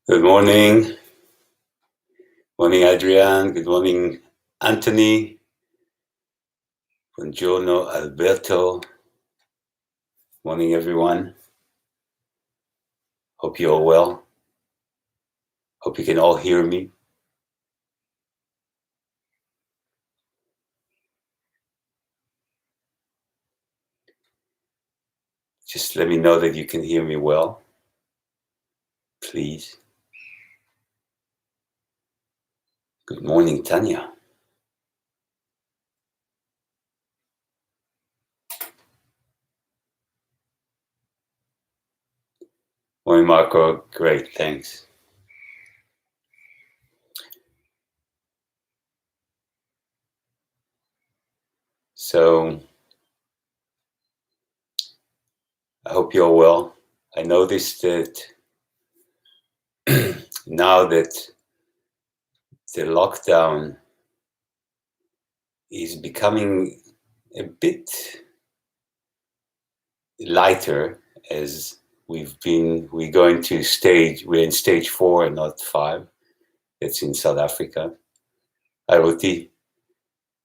Good morning. Morning, Adrian. Good morning, Anthony. Buongiorno, Alberto. Morning, everyone. Hope you're all well. Hope you can all hear me. Just let me know that you can hear me well, please. Good morning, Tanya. Morning, Marco. Great, thanks. So, I hope you're well. I noticed that now that the lockdown is becoming a bit lighter, as we're in stage 4 and not 5. It's in South Africa, IoT.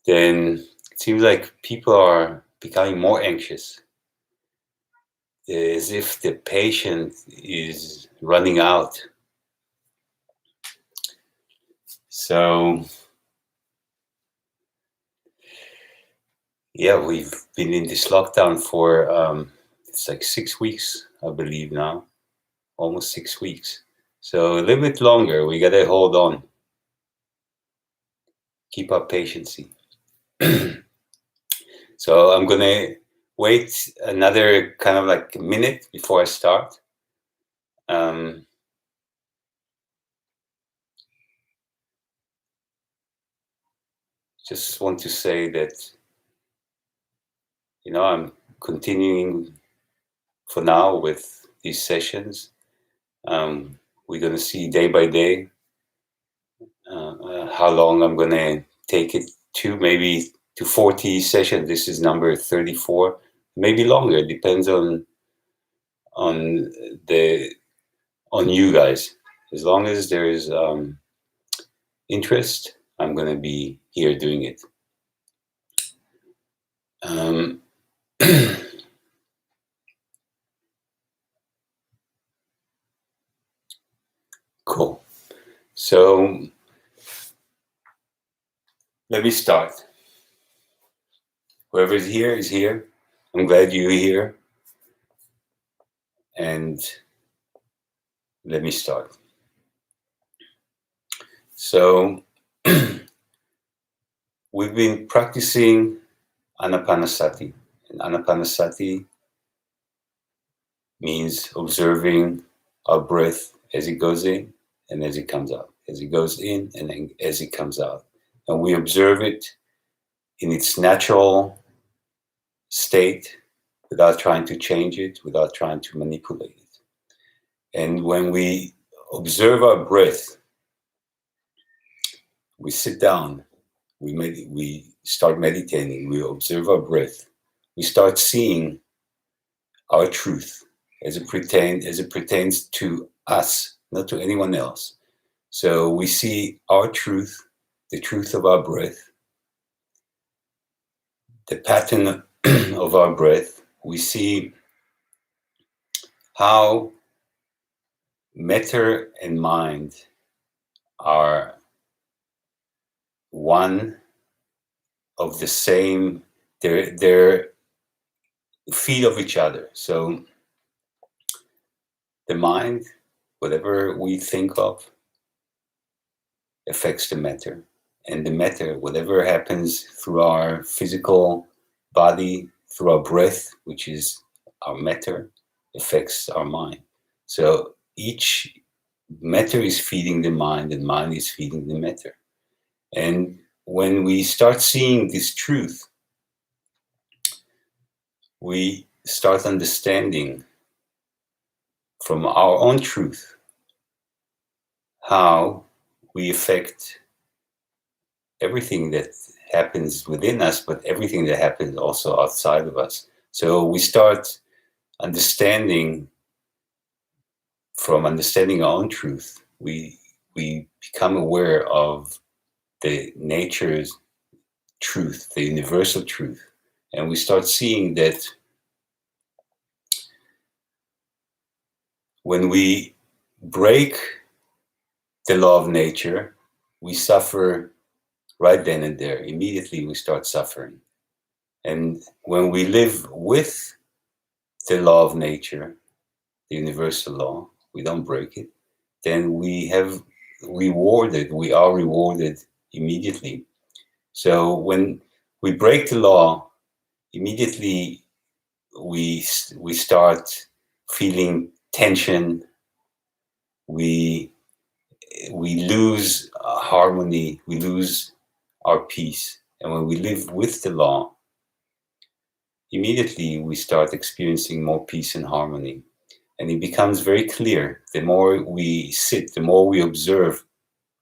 Then it seems like people are becoming more anxious, as if the patient is running out. So, yeah, we've been in this lockdown for it's like 6 weeks, I believe now, almost 6 weeks. So a little bit longer. We gotta hold on, keep our patience. So I'm gonna wait another kind of like a minute before I start. Just want to say that, I'm continuing for now with these sessions. We're gonna see day by day how long I'm gonna take it to, maybe to 40 sessions. This is number 34, maybe longer. It depends on you guys. As long as there is interest, I'm gonna be here doing it. Cool. So let me start. Whoever is here. I'm glad you're here. And let me start. So we've been practicing Anapanasati. And Anapanasati means observing our breath as it goes in and as it comes out. As it goes in and then as it comes out. And we observe it in its natural state without trying to change it, without trying to manipulate it. And when we observe our breath, we sit down, we start meditating, we observe our breath, we start seeing our truth as it pertains to us, not to anyone else. So we see our truth, the truth of our breath, the pattern of our breath. We see how matter and mind are one of the same, they're feet of each other. So the mind, whatever we think of, affects the matter. And the matter, whatever happens through our physical body, through our breath, which is our matter, affects our mind. So each matter is feeding the mind and mind is feeding the matter. And when we start seeing this truth, we start understanding from our own truth how we affect everything that happens within us, but everything that happens also outside of us. So we start understanding, from understanding our own truth, we become aware of the nature's truth, the universal truth, and we start seeing that when we break the law of nature, we suffer right then and there. Immediately we start suffering. And when we live with the law of nature, the universal law, we don't break it, then we are rewarded immediately. So when we break the law, immediately we start feeling tension, we lose harmony, we lose our peace. And when we live with the law, immediately we start experiencing more peace and harmony. And it becomes very clear. The more we sit, the more we observe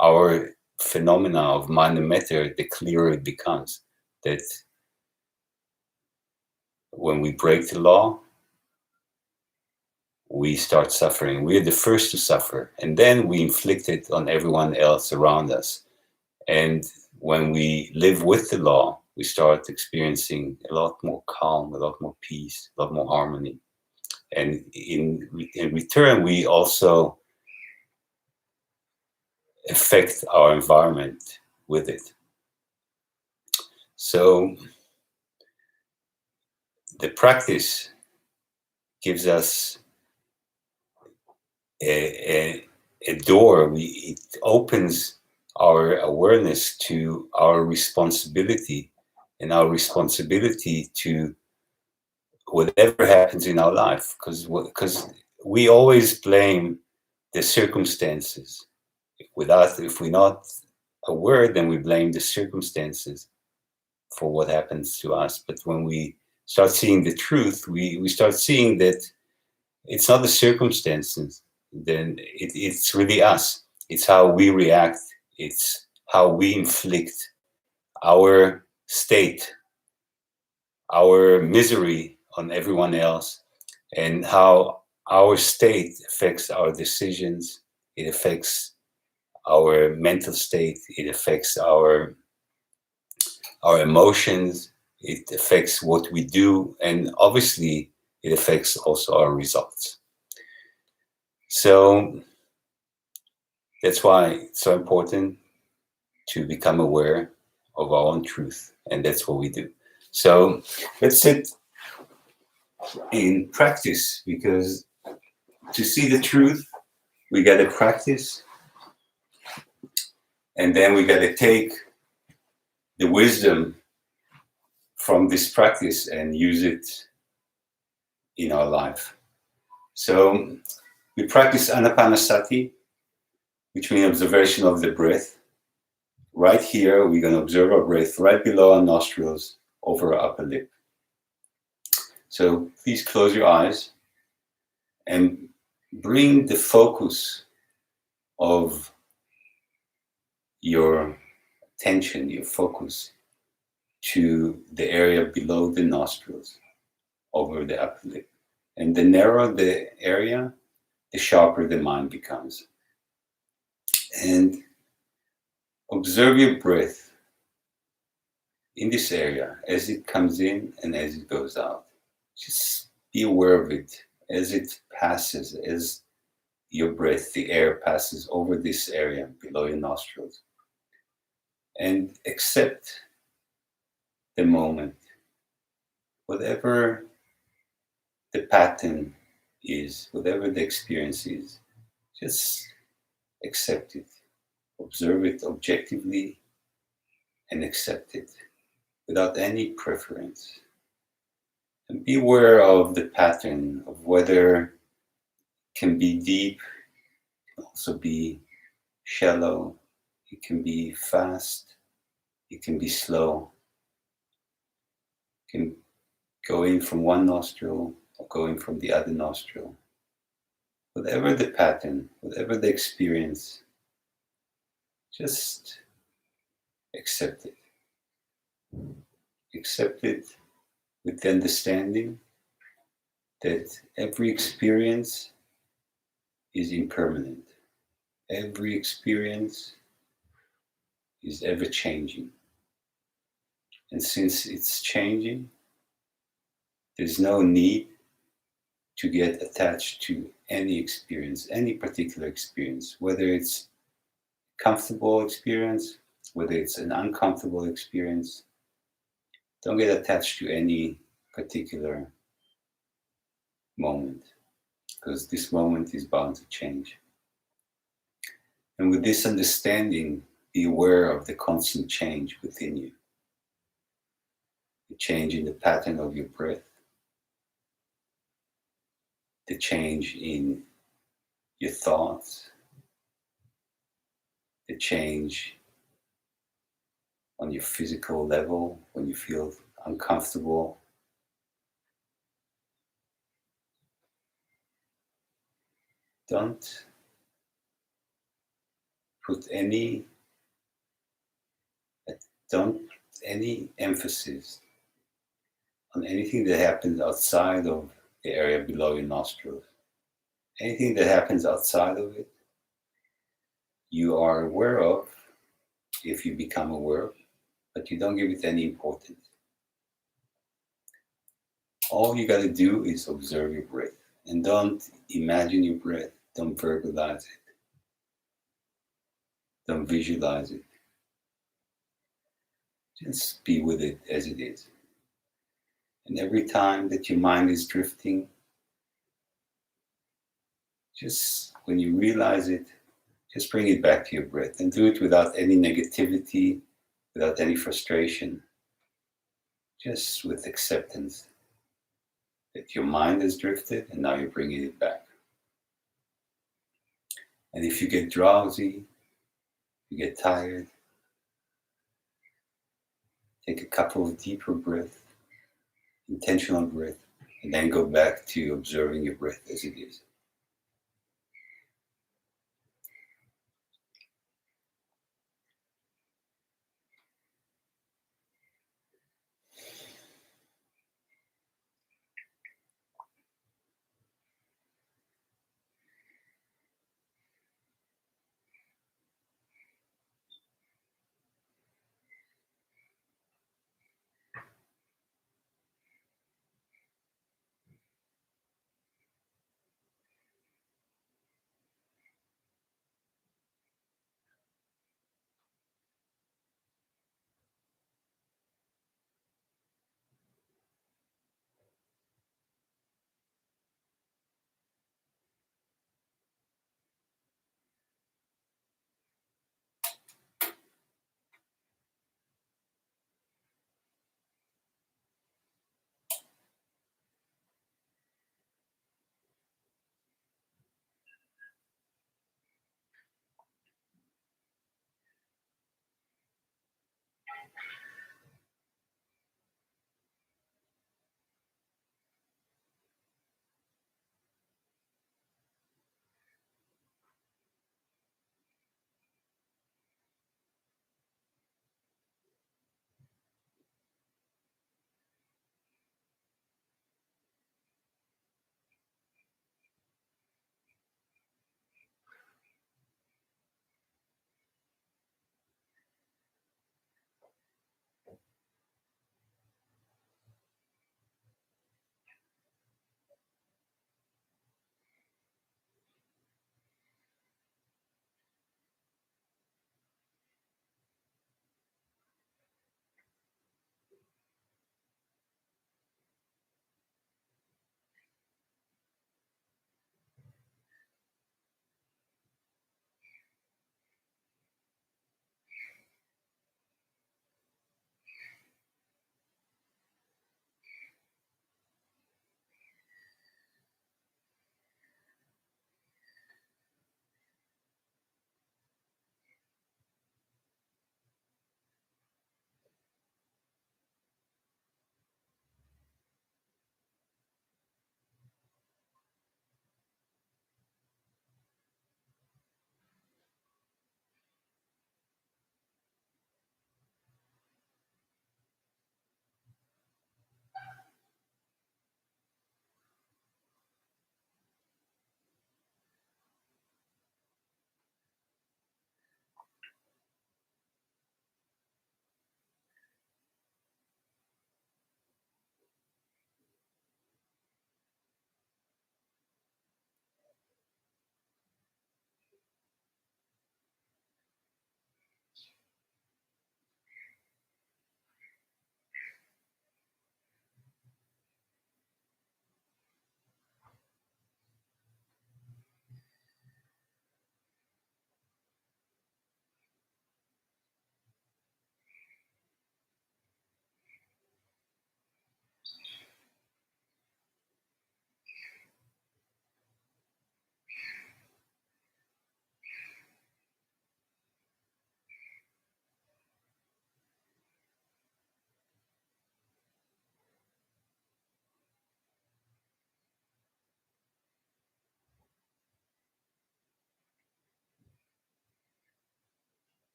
our phenomena of mind and matter, the clearer it becomes that when we break the law, we start suffering. We are the first to suffer, and then we inflict it on everyone else around us. And when we live with the law, we start experiencing a lot more calm, a lot more peace, a lot more harmony. And in return, we also affect our environment with it. So the practice gives us a door. It opens our awareness to our responsibility, and our responsibility to whatever happens in our life, because we always blame the circumstances. If we're not aware, then we blame the circumstances for what happens to us. But when we start seeing the truth, we start seeing that it's not the circumstances, then it's really us. It's how we react. It's how we inflict our state, our misery on everyone else, and how our state affects our decisions. It affects our mental state. It affects our emotions. It affects what we do, and obviously it affects also our results. So that's why it's so important to become aware of our own truth, and that's what we do. So let's sit in practice, because to see the truth, we got to practice, and then we got to take the wisdom from this practice and use it in our life. So we practice anapanasati, which means observation of the breath. Right here, we're going to observe our breath right below our nostrils, over our upper lip. So please close your eyes and bring the focus of your attention, your focus, to the area below the nostrils, over the upper lip. And the narrower the area, the sharper the mind becomes. And observe your breath in this area as it comes in and as it goes out. Just be aware of it as it passes, as your breath, the air passes over this area below your nostrils. And accept the moment, whatever the pattern is, whatever the experience is, just accept it. Observe it objectively and accept it without any preference. And be aware of the pattern, of whether it can be deep, it can also be shallow, it can be fast, it can be slow, it can go in from one nostril or go in from the other nostril. Whatever the pattern, whatever the experience, just accept it. Accept it with the understanding that every experience is impermanent. Every experience is ever changing. And since it's changing, there's no need to get attached to any experience, any particular experience, whether it's a comfortable experience, whether it's an uncomfortable experience. Don't get attached to any particular moment, because this moment is bound to change. And with this understanding, be aware of the constant change within you, the change in the pattern of your breath, the change in your thoughts, the change on your physical level when you feel uncomfortable. Don't put any don't put any emphasis on anything that happens outside of the area below your nostrils. Anything that happens outside of it, you are aware of if you become aware, but you don't give it any importance. All you got to do is observe your breath, and don't imagine your breath. Don't verbalize it. Don't visualize it. Just be with it as it is. And every time that your mind is drifting, just when you realize it, just bring it back to your breath, and do it without any negativity, without any frustration, just with acceptance that your mind has drifted and now you're bringing it back. And if you get drowsy, you get tired, take a couple of deeper breaths, intentional breath, and then go back to observing your breath as it is.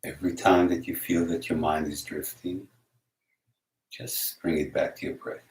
Every time that you feel that your mind is drifting, just bring it back to your breath.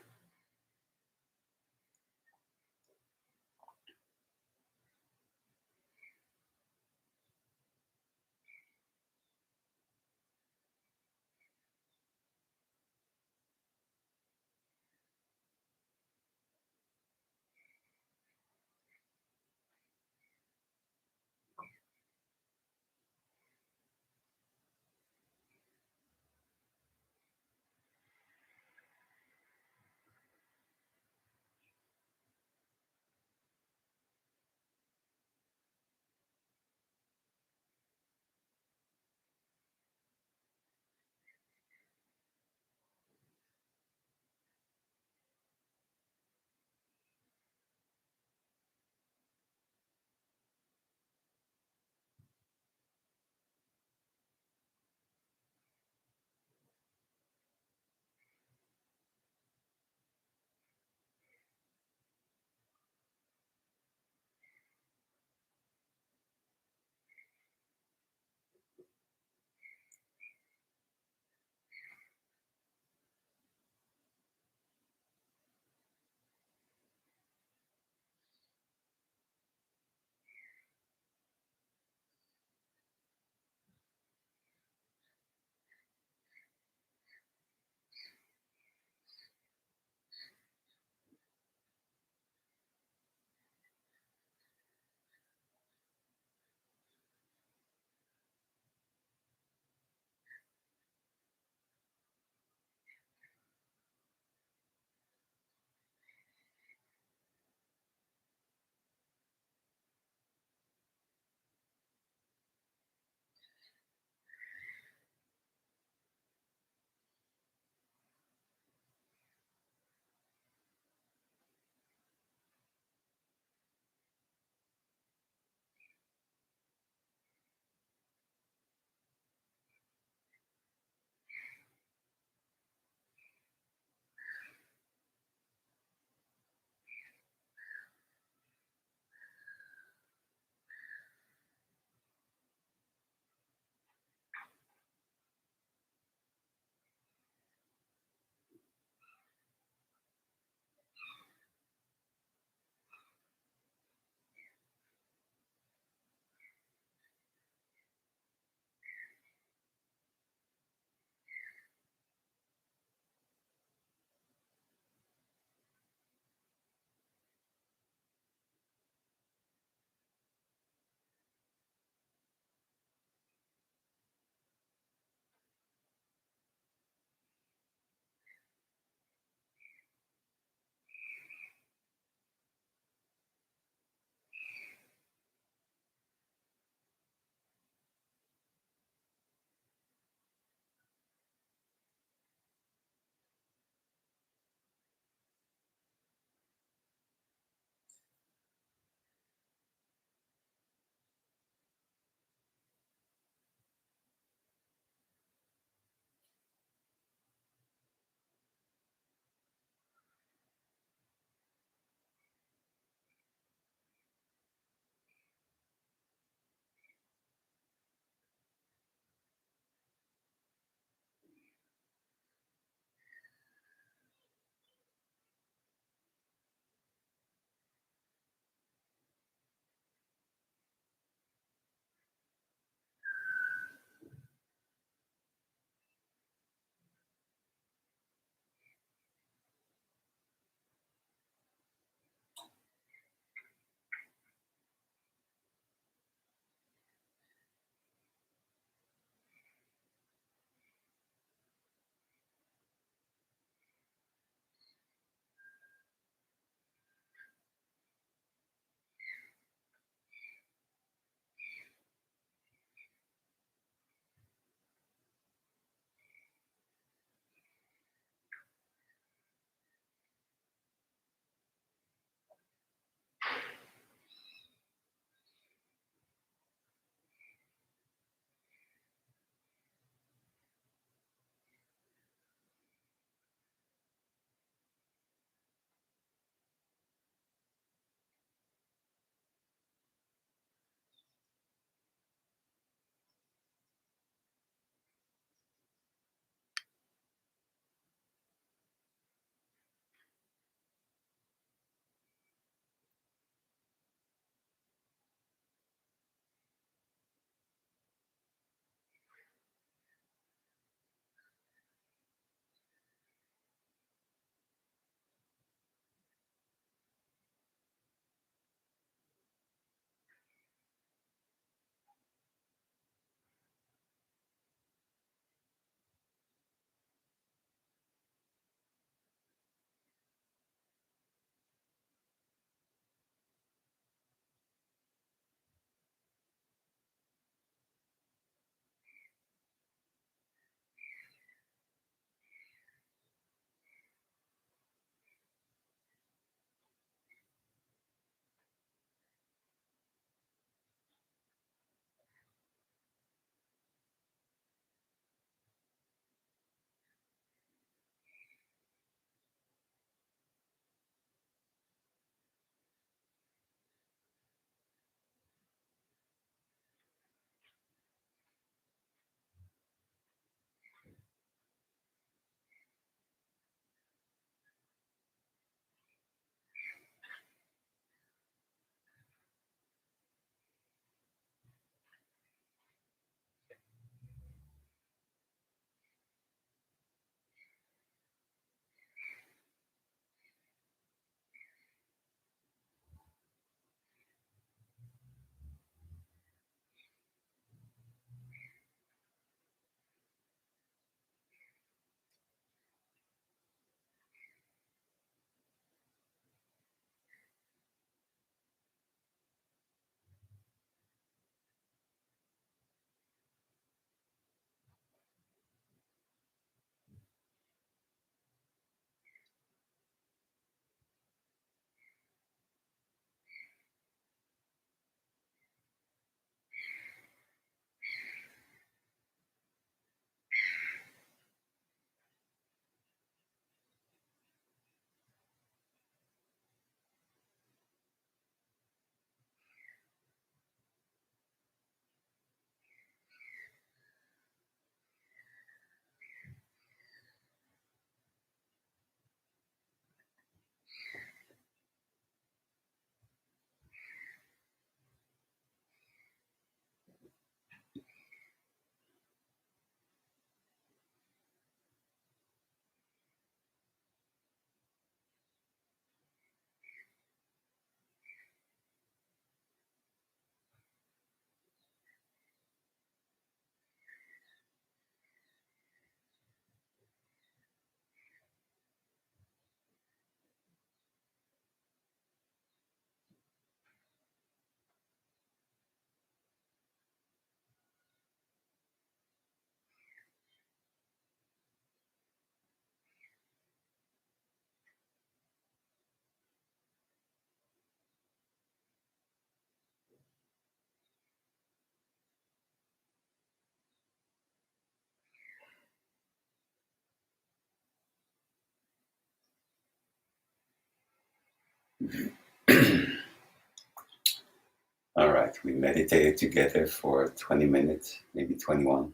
All right, we meditated together for 20 minutes, maybe 21.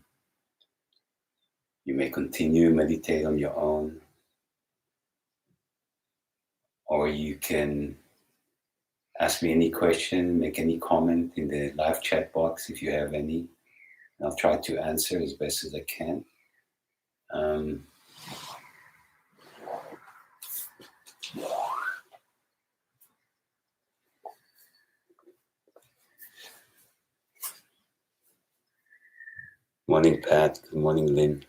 You may continue meditate on your own, or you can ask me any question, make any comment in the live chat box if you have any. I'll try to answer as best as I can. Um, Morning, Pat. Good morning, Lynn.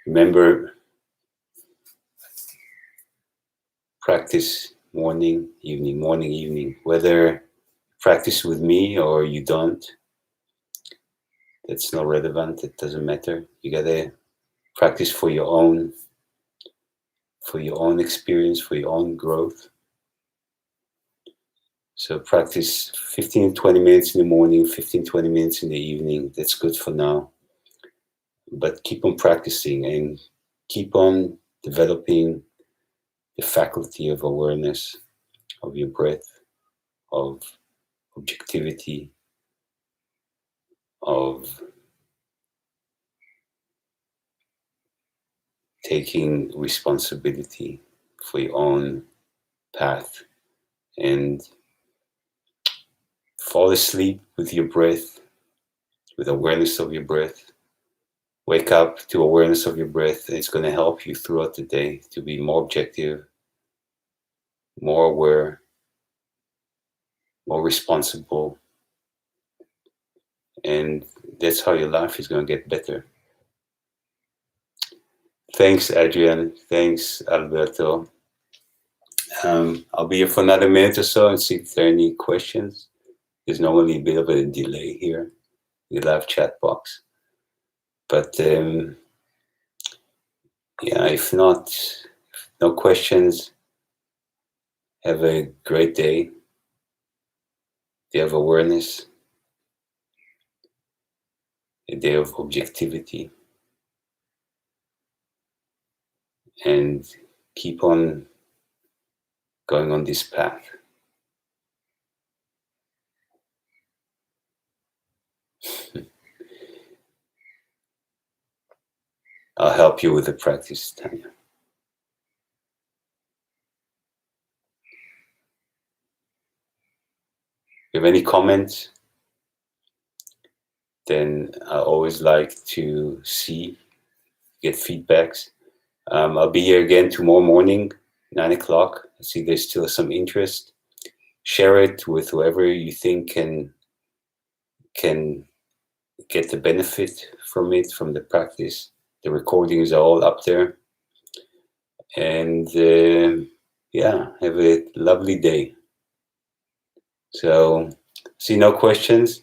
Remember, practice morning, evening. Whether practice with me or you don't, that's not relevant. It doesn't matter. You gotta practice for your own experience, for your own growth. So practice 15, 20 minutes in the morning, 15, 20 minutes in the evening. That's good for now. But keep on practicing and keep on developing the faculty of awareness of your breath, of objectivity, of taking responsibility for your own path, and fall asleep with your breath, with awareness of your breath. Wake up to awareness of your breath, and it's going to help you throughout the day to be more objective, more aware, more responsible, and that's how your life is going to get better. Thanks, Adrian. Thanks, Alberto. I'll be here for another minute or so and see if there are any questions. There's normally a bit of a delay here in the live chat box. But yeah, if not, no questions, have a great day. Day of awareness, a day of objectivity, and keep on going on this path. I'll help you with the practice, Tanya. If you have any comments, then I always like to get feedbacks. I'll be here again tomorrow morning, 9 o'clock. I see there's still some interest. Share it with whoever you think can get the benefit from it, from the practice. The recordings are all up there. And yeah, have a lovely day. So, see no questions.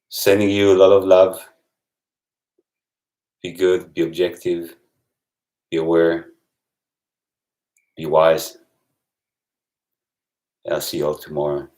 Sending you a lot of love. Be good, be objective, be aware, be wise. I'll see you all tomorrow.